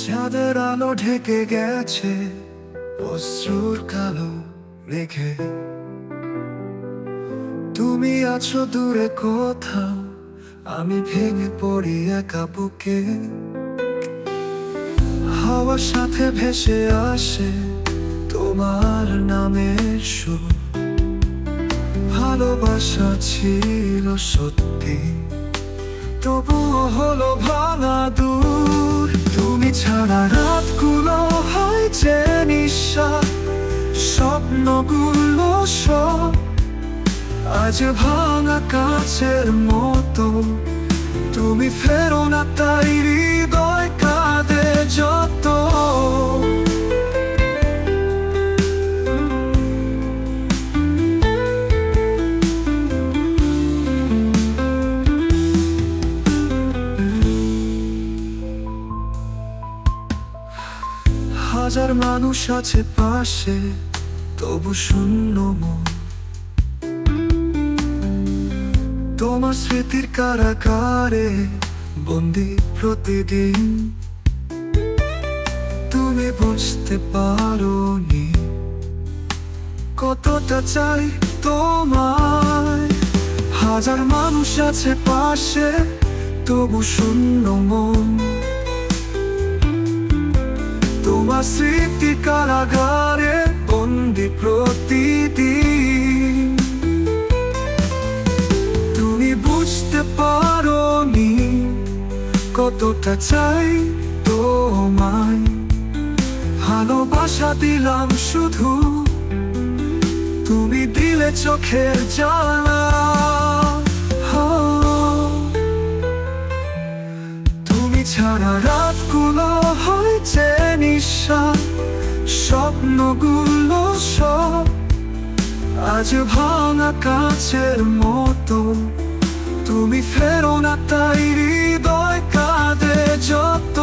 চাঁদের আলো ঢেকে গেছে অশ্রুর কালো রেখে। তুমি আছো দূরে কোথাও, আমি ভেঙে পড়ি একা বুকে। হাওয়ার সাথে ভেসে আসে তোমার নামের সুর। ভালোবাসা ছিল সত্যি, তবুও হলো ভাঙা দূর। তুমি ছাড়া রাতগুলো হয় যে নিঃশ্বাস, স্বপ্নগুলো সব আজ ভাঙা কাছের মতো। তুমি ফেরো না তাই হৃদয় কাঁদে যত। হাজার মানুষ আছে পাশে, তবু শূন্য মন। তোমার স্মৃতির কারাগারে বন্দি প্রতিদিন। তুমি বুঝতে পারোনি কতটা চাই তোমায়। হাজার মানুষ আছে পাশে, তবু শূন্য মন। তোমার স্মৃতির কারাগারে বন্দি প্রতিদিন। তুমি বুঝতে পারোনি কতটা চাই তোমায়। ভালোবাসা দিলাম শুধু, তুমি দিলে চোখের জ্বালা। তুমি ছাড়া রাতগুলো হয় যে নিঃশ্বাস, স্বপ্নগুলো সব আজ ভাঙা কাছের মতো। তুমি ফেরো না তাই হৃদয় কাঁদে যত।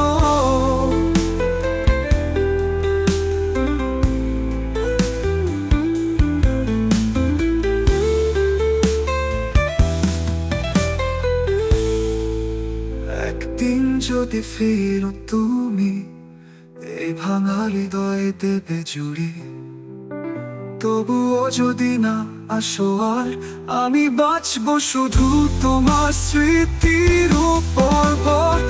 একদিন যদি ফিরো তুমি, এই ভাঙা হৃদয় দেবে জুড়ি। তবুও যদি না আসো আর, আমি বাঁচবো শুধু তোমার স্মৃতির উপর ভরপুর।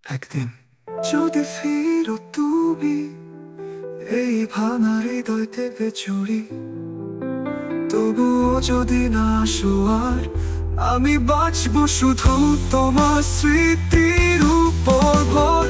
একদিন যদি ফিরো তুমি, এই ভাঙা হৃদয় দেবে জুড়ি। তবুও যদি না আসো আর, আমি বাঁচবো শুধু তোমার স্মৃতির উপর ভর।